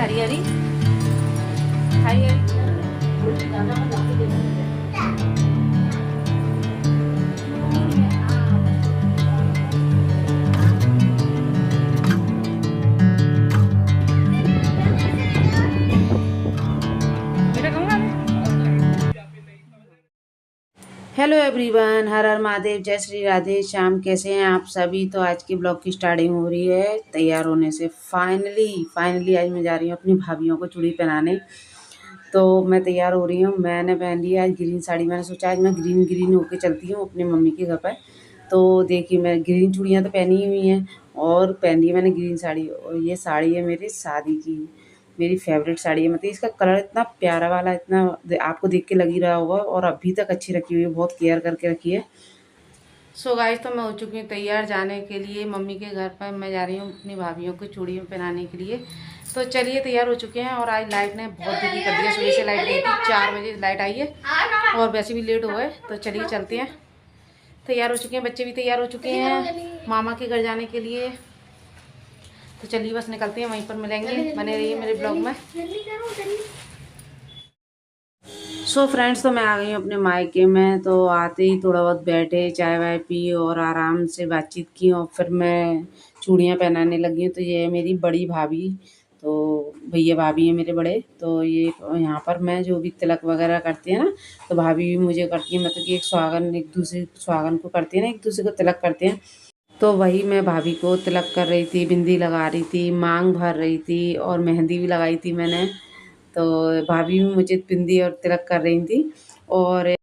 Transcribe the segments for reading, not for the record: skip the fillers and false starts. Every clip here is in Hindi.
हरी हरी हरी हरी। हेलो एवरीवन, हर हर महादेव, जय श्री राधे श्याम। कैसे हैं आप सभी। तो आज की ब्लॉग की स्टार्टिंग हो रही है तैयार होने से। फाइनली आज मैं जा रही हूँ अपनी भाभीियों को चूड़ी पहनाने। तो मैं तैयार हो रही हूँ। मैंने पहन लिया आज ग्रीन साड़ी। मैंने सोचा आज मैं ग्रीन होके चलती हूँ अपनी मम्मी के घर पर। तो देखिए मैं ग्रीन चूड़ियाँ तो पहनी हुई हैं और पहन ली है मैंने ग्रीन साड़ी। और ये साड़ी है मेरी शादी की, मेरी फेवरेट साड़ी है। मतलब इसका कलर इतना प्यारा वाला, इतना आपको देख के लग ही रहा होगा। और अभी तक अच्छी रखी हुई है, बहुत केयर करके रखी है। सो गाइस, तो मैं हो चुकी हूँ तैयार जाने के लिए मम्मी के घर पर। मैं जा रही हूँ अपनी भाभीयों को चूड़ियाँ पहनाने के लिए। तो चलिए तैयार हो चुके हैं। और आज लाइट ने बहुत दुखी कर दिया। सुबह से लाइट गई थी, 4 बजे लाइट आई है और वैसे भी लेट हो गए। तो चलिए चलते हैं। तैयार हो चुके हैं, बच्चे भी तैयार हो चुके हैं मामा के घर जाने के लिए। तो चलिए बस निकलते हैं, वहीं पर मिलेंगे। बने रहिए मेरे ब्लॉग में। सो फ्रेंड्स, तो मैं आ गई हूँ अपने मायके में। तो आते ही थोड़ा बहुत बैठे, चाय वाय पी और आराम से बातचीत की। और फिर मैं चूड़ियाँ पहनाने लगी हूँ। तो ये है मेरी बड़ी भाभी। तो भैया भाभी है मेरे बड़े। तो ये यहाँ पर मैं जो भी तिलक वगैरह करते हैं ना, तो भाभी भी मुझे करती है। मतलब कि एक दूसरे सुहागन को करते हैं ना, एक दूसरे को तिलक करते हैं। तो वही मैं भाभी को तिलक कर रही थी, बिंदी लगा रही थी, मांग भर रही थी और मेहंदी भी लगाई थी मैंने। तो भाभी भी मुझे बिंदी और तिलक कर रही थी। और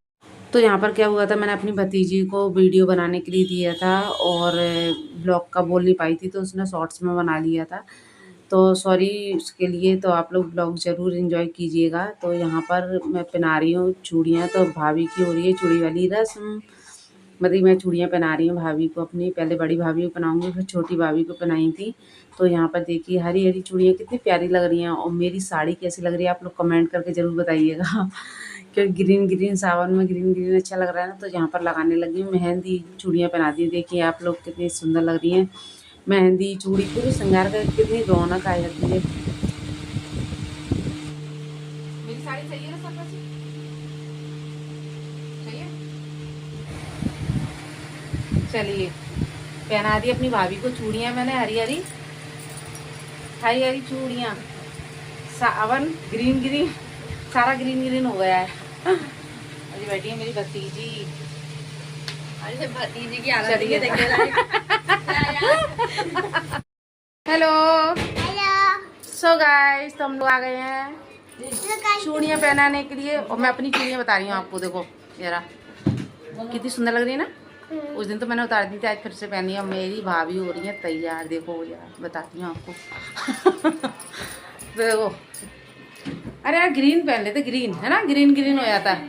तो यहाँ पर क्या हुआ था, मैंने अपनी भतीजी को वीडियो बनाने के लिए दिया था और ब्लॉग का बोल नहीं पाई थी, तो उसने शॉर्ट्स में बना लिया था। तो सॉरी उसके लिए। तो आप लोग ब्लॉग ज़रूर एंजॉय कीजिएगा। तो यहाँ पर मैं पहना रही हूँ चूड़ियाँ। तो भाभी की हो रही है चूड़ी वाली रस्म। मतलब मैं चूड़ियाँ पहना रही हूँ भाभी को अपनी। पहले बड़ी भाभी को पहनाऊँगी, फिर छोटी भाभी को पहनाई थी। तो यहाँ पर देखिए हरी हरी चूड़ियाँ कितनी प्यारी लग रही हैं। और मेरी साड़ी कैसी लग रही है आप लोग कमेंट करके ज़रूर बताइएगा। क्योंकि ग्रीन सावन में ग्रीन अच्छा लग रहा है ना। तो यहाँ पर लगाने लगी हूँ मेहंदी, चूड़ियाँ पहना दी। देखिए आप लोग कितनी सुंदर लग रही हैं। मेहंदी चूड़ी पूरी श्रृंगार कर कितनी रौनक आ जाती है। मेरी साड़ी सही है ना सब वैसे? सही है। चलिए पहना दी अपनी भाभी को चूड़ियाँ मैंने, हरी हरी चूड़ियाँ। सावन ग्रीन सारा ग्रीन हो गया है। अरे बैठी है मेरी भतीजी। अरे भतीजी की हालत देखिए हेलो सो गाइस, तो हम लोग आ गए हैं चूड़ियाँ पहनाने के लिए। और मैं अपनी चूड़ियाँ बता रही हूँ आपको। देखो जरा कितनी सुंदर लग रही है ना। उस दिन तो मैंने उतार दी थी, आज फिर से पहनी है। मेरी भाभी हो रही है तैयार। देखो यार बताती हूँ आपको। देखो, अरे यार ग्रीन पहन लेते, ग्रीन है ना, ग्रीन हो जाता है।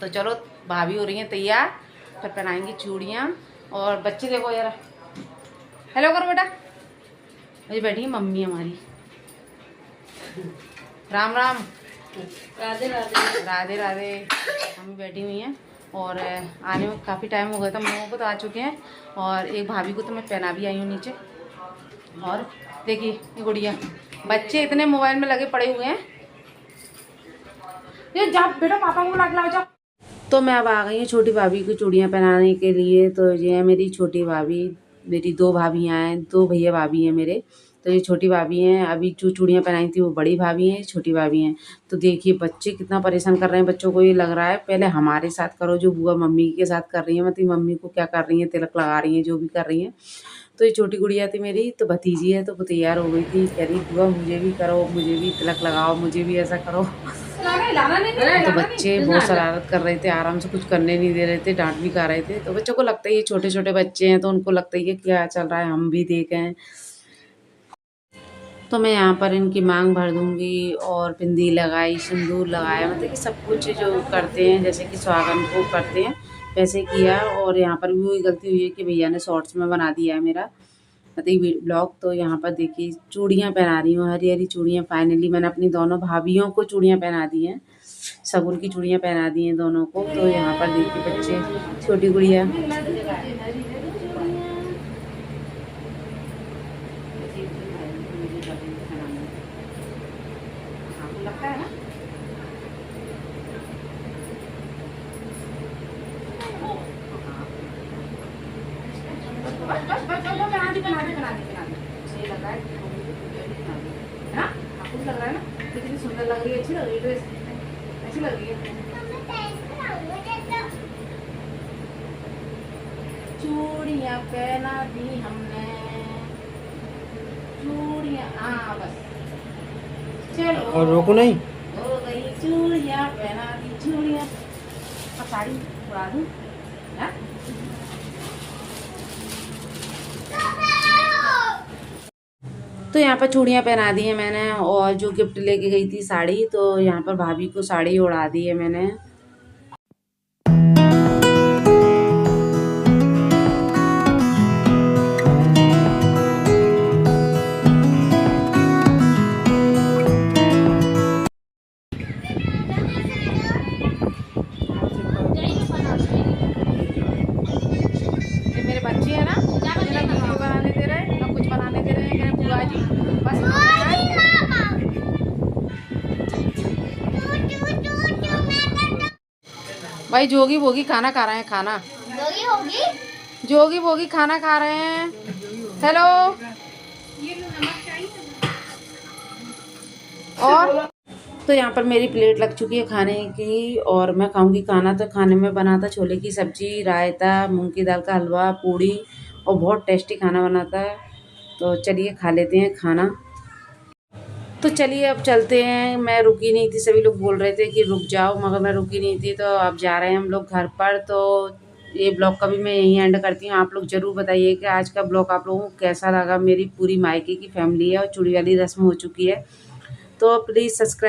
तो चलो भाभी हो रही है तैयार, फिर पहनाएंगी चूड़ियाँ। और बच्चे देखो यार, हेलो करो बेटा। अभी बैठी है मम्मी हमारी। राम राम, राधे राधे, राधे राधे। मम्मी बैठी हुई हैं। और आने में काफ़ी टाइम हो गया था, हम लोगों को तो आ चुके हैं। और एक भाभी को तो मैं पहना भी आई हूँ नीचे। और देखिए ये गुड़िया, बच्चे इतने मोबाइल में लगे पड़े हुए हैं। ये जाओ बेटा पापा को बुला के लाओ जाओ। तो मैं अब आ गई हूँ छोटी भाभी को चूड़ियाँ पहनाने के लिए। तो ये है मेरी छोटी भाभी। मेरी 2 भाभियाँ हैं, 2 भैया भाभी हैं मेरे। तो ये छोटी भाभी हैं। अभी जो चूड़ियाँ पहनाई थी वो बड़ी भाभी हैं, छोटी भाभी हैं। तो देखिए बच्चे कितना परेशान कर रहे हैं। बच्चों को ये लग रहा है पहले हमारे साथ करो जो बुआ मम्मी के साथ कर रही हैं। मतलब मम्मी को क्या कर रही हैं, तिलक लगा रही हैं, जो भी कर रही हैं। तो ये छोटी गुड़िया थी मेरी, तो भतीजी है। तो वो तैयार हो गई थी, कह रही बुआ मुझे भी करो, मुझे भी तिलक लगाओ, मुझे भी ऐसा करो। तो बच्चे बहुत शरारत कर रहे थे, आराम से कुछ करने नहीं दे रहे थे, डांट भी खा रहे थे। तो बच्चों को लगता है ये छोटे छोटे बच्चे हैं, तो उनको लगता है कि क्या चल रहा है, हम भी देखें। तो मैं यहाँ पर इनकी मांग भर दूंगी और बिंदी लगाई, सिंदूर लगाया। मतलब कि सब कुछ जो करते हैं जैसे कि सुहागन को करते हैं वैसे किया। और यहाँ पर भी वही गलती हुई है कि भैया ने शॉर्ट्स में बना दिया है मेरा मतलब ब्लॉग। तो यहाँ पर देखिए चूड़ियाँ पहना रही हूँ, हरी हरी चूड़ियाँ। फाइनली मैंने अपनी दोनों भाभियों को चूड़ियाँ पहना दी हैं, शगुन की चूड़ियाँ पहना दी हैं दोनों को। तो यहाँ पर देखिए बच्चे, छोटी गुड़िया लगता है ना। बस बस बस बस बना दी बना दी बना दी बना दी। सही लग रहा है ना, आपको लग रहा है ना कितनी सुंदर लग रही है, अच्छी लग रही है ड्रेस, अच्छी लग रही है। चूड़ियाँ पहना दी हमने, चूड़ियाँ, हाँ बस चलो और रोको नहीं। हो गई चूड़ियाँ पहना दी चूड़ियाँ। अब साड़ी उड़ा दूँ ना? तो यहाँ पर चूड़ियाँ पहना दी हैं मैंने, और जो गिफ्ट लेके गई थी साड़ी, तो यहाँ पर भाभी को साड़ी उड़ा दी है मैंने। ये मेरे बच्चे हैं ना, मुझे ना वीडियो बनाने दे रहे हैं ना कुछ बनाने दे रहे हैं, कह रहे बुआ जी बस भाई जोगी बोगी खाना खा रहे हैं, खाना जोगी होगी, जोगी बोगी खाना खा रहे हैं। हेलो और तो यहाँ पर मेरी प्लेट लग चुकी है खाने की, और मैं खाऊंगी खाना। तो खाने में बना था छोले की सब्जी, रायता, मूंग की दाल का हलवा, पूड़ी, और बहुत टेस्टी खाना बनाता है। तो चलिए खा लेते हैं खाना। तो चलिए अब चलते हैं। मैं रुकी नहीं थी, सभी लोग बोल रहे थे कि रुक जाओ, मगर मैं रुकी नहीं थी। तो अब जा रहे हैं हम लोग घर पर। तो ये ब्लॉग का भी मैं यहीं एंड करती हूँ। आप लोग ज़रूर बताइए कि आज का ब्लॉग आप लोगों को कैसा लगा। मेरी पूरी मायके की फैमिली है और चूड़ी वाली रस्म हो चुकी है। तो प्लीज़ सब्सक्राइब